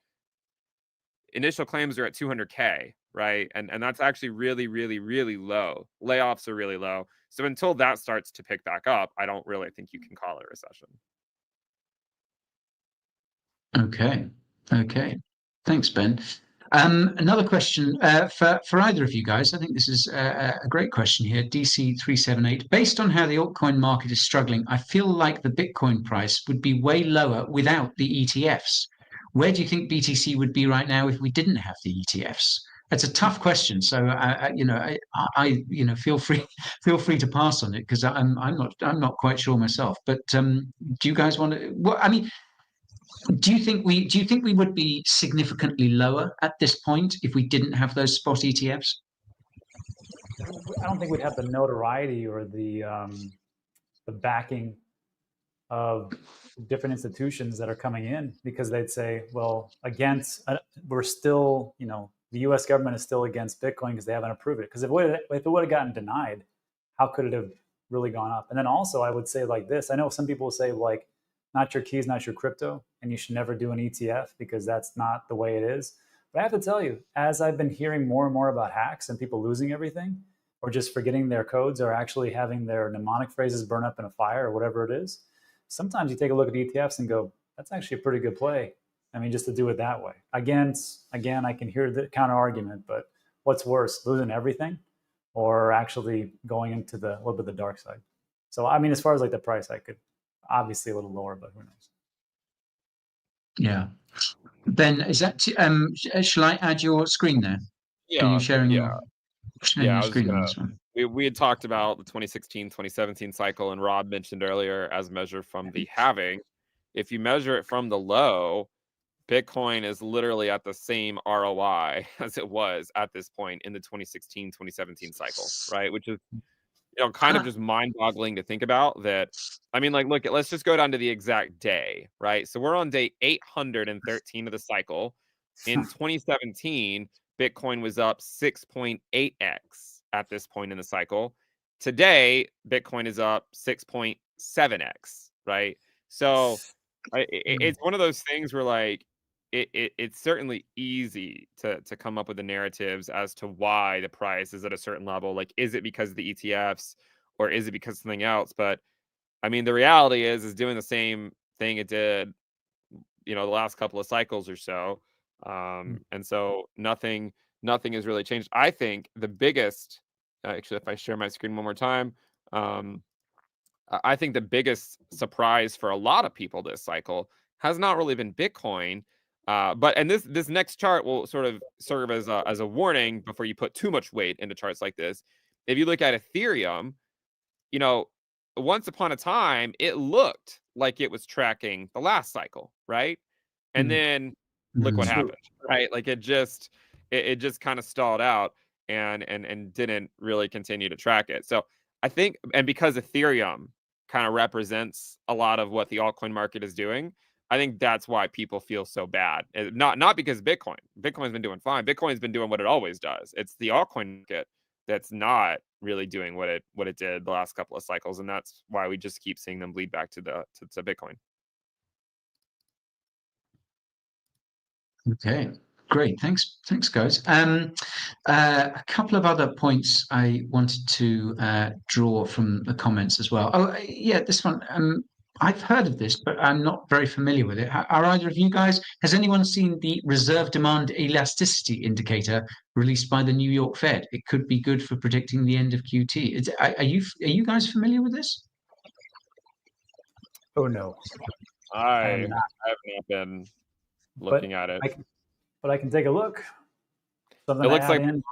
initial claims are at 200K, right? And that's actually really, really, really low. Layoffs are really low. So until that starts to pick back up, I don't really think you can call it a recession. Okay. Thanks, Ben. Another question for either of you guys. I think this is a great question here. DC378. Based on how the altcoin market is struggling, I feel like the Bitcoin price would be way lower without the ETFs. Where do you think BTC would be right now if we didn't have the ETFs? That's a tough question. So I feel free to pass on it, because I'm not quite sure myself. But do you guys want to? Well, I mean, do you think we would be significantly lower at this point if we didn't have those spot ETFs? I don't think we'd have the notoriety or the backing of different institutions that are coming in, because they'd say, well, we're still, the U.S. government is still against Bitcoin because they haven't approved it. Because if it would have gotten denied, how could it have really gone up? And then also, I would say like this. I know some people say, like, not your keys, not your crypto, and you should never do an ETF because that's not the way it is. But I have to tell you, as I've been hearing more and more about hacks and people losing everything, or just forgetting their codes, or actually having their mnemonic phrases burn up in a fire, or whatever it is, sometimes you take a look at ETFs and go, that's actually a pretty good play. I mean, just to do it that way. Again, I can hear the counter argument, but what's worse, losing everything or actually going into a little bit of the dark side? So, I mean, as far as like the price, I could obviously a little lower, but who knows? Yeah. Ben, is that? Shall I add your screen there? Yeah. Are you sharing your screen on this one? We had talked about the 2016-2017 cycle, and Rob mentioned earlier, as measured from the halving. If you measure it from the low, Bitcoin is literally at the same ROI as it was at this point in the 2016-2017 cycle, right? Which is, kind of just mind-boggling to think about. That, I mean, like, look, let's just go down to the exact day, right? So we're on day 813 of the cycle. In 2017, Bitcoin was up 6.8x at this point in the cycle. Today, Bitcoin is up 6.7x, right? So it's one of those things where, like, it's certainly easy to come up with the narratives as to why the price is at a certain level. Like, is it because of the ETFs, or is it because of something else? But I mean, the reality is doing the same thing it did, the last couple of cycles or so. And so nothing has really changed. I think the biggest, actually, if I share my screen one more time, I think the biggest surprise for a lot of people this cycle has not really been Bitcoin. And this next chart will sort of serve as a warning before you put too much weight into charts like this. If you look at Ethereum, you know, once upon a time, it looked like it was tracking the last cycle, right? And then look what happened, right? Like it just kind of stalled out and didn't really continue to track it. So I think, and because Ethereum kind of represents a lot of what the altcoin market is doing, I think that's why people feel so bad. Not because Bitcoin's been doing fine. Bitcoin's been doing what it always does. It's the altcoin market that's not really doing what it did the last couple of cycles, and that's why we just keep seeing them bleed back to Bitcoin. Okay, great. Thanks, guys. A couple of other points I wanted to draw from the comments as well. Oh, yeah, this one. I've heard of this, but I'm not very familiar with it. Are either of you guys? Has anyone seen the reserve demand elasticity indicator released by the New York Fed? It could be good for predicting the end of QT. Are you guys familiar with this? Oh no, I have not been looking at it. But I can take a look. Something it looks like in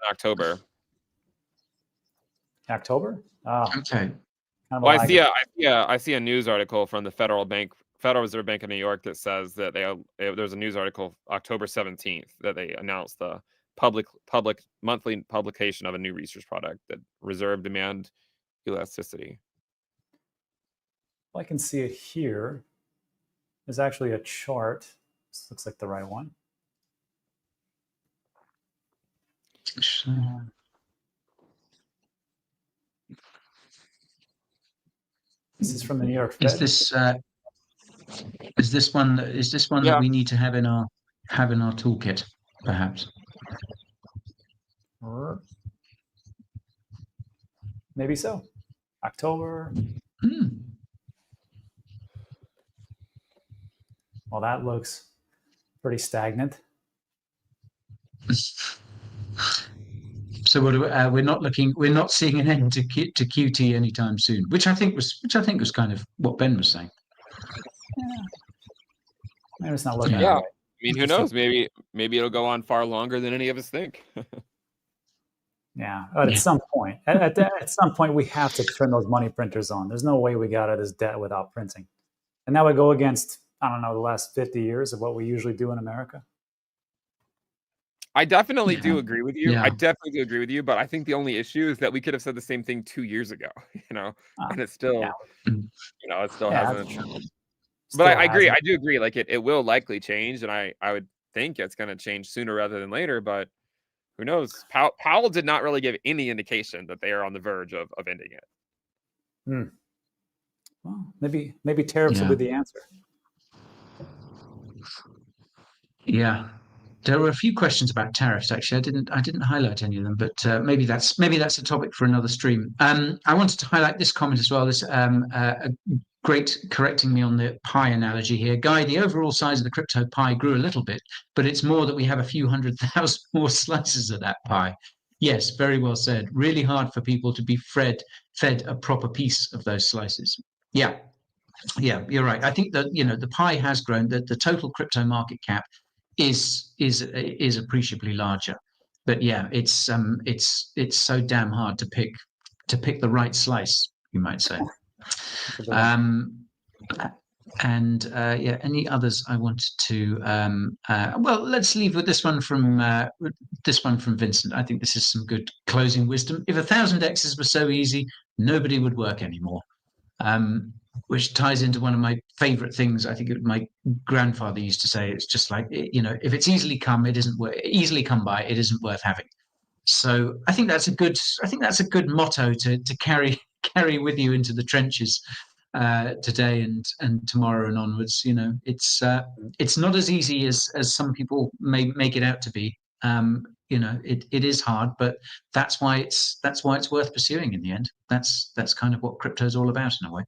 October. October? Oh, okay. Well, I see a news article from the Federal Reserve Bank of New York that says that there's a news article October 17th that they announced the public monthly publication of a new research product that reserve demand elasticity. Well, I can see it here. There's actually a chart. This looks like the right one. This is from the New York Fed. Is this one that we need to have in our toolkit, perhaps? Maybe so. October. Well, that looks pretty stagnant. So we're not seeing an end to QT anytime soon, which I think was kind of what Ben was saying. Yeah. Maybe it's not looking. Yeah, right. I mean, who knows? Maybe it'll go on far longer than any of us think. Yeah, but at some point, at some point, we have to turn those money printers on. There's no way we got out of this debt without printing, and that would go against, I don't know, the last 50 years of what we usually do in America. I definitely do agree with you. Yeah. I definitely do agree with you, but I think the only issue is that we could have said the same thing 2 years ago, and it still, it still hasn't. But I agree. I do agree. Like it will likely change, and I would think it's going to change sooner rather than later, but who knows? Powell did not really give any indication that they are on the verge of ending it. Well, maybe tariffs will be the answer. Yeah. There were a few questions about tariffs. Actually, I didn't highlight any of them, but maybe that's a topic for another stream. I wanted to highlight this comment as well. This great correcting me on the pie analogy here, Guy. The overall size of the crypto pie grew a little bit, but it's more that we have a few 100,000 more slices of that pie. Yes, very well said. Really hard for people to be fed a proper piece of those slices. Yeah, you're right. I think that the pie has grown. The total crypto market cap is appreciably larger, but yeah, it's so damn hard to pick the right slice, you might say. Any others I wanted to well, let's leave with this one from Vincent. I think this is some good closing wisdom. If 1,000x's were so easy, nobody would work anymore. Which ties into one of my favorite things. I think my grandfather used to say, it's just like, if it's easily come by, it isn't worth having. So I think that's a good motto to carry with you into the trenches today and tomorrow and onwards. It's not as easy as some people may make it out to be. It is hard, but that's why it's worth pursuing in the end. That's kind of what crypto is all about in a way.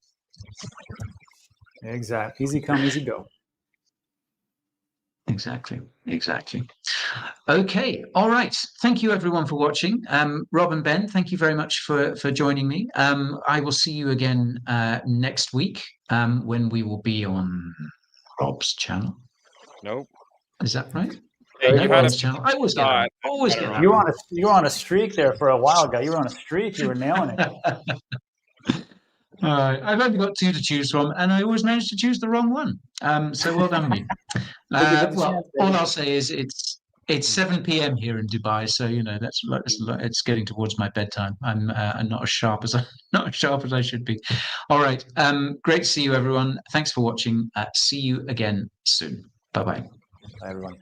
Exactly. Easy come, easy go. Exactly. Okay. All right. Thank you, everyone, for watching. Rob and Ben, thank you very much for joining me. I will see you again next week when we will be on Rob's channel. Nope. Is that right? Hey, No, you had Rob's a channel. I always get that. Always get that. you were on a streak there for a while, guy. You were on a streak. You were nailing it. All right. I've only got 2 to choose from, and I always managed to choose the wrong one. So well done me. Well, all I'll say is it's 7 p.m. here in Dubai, so it's getting towards my bedtime. I'm not as sharp as I should be. All right. Great to see you, everyone. Thanks for watching. See you again soon. Bye-bye. Bye, everyone.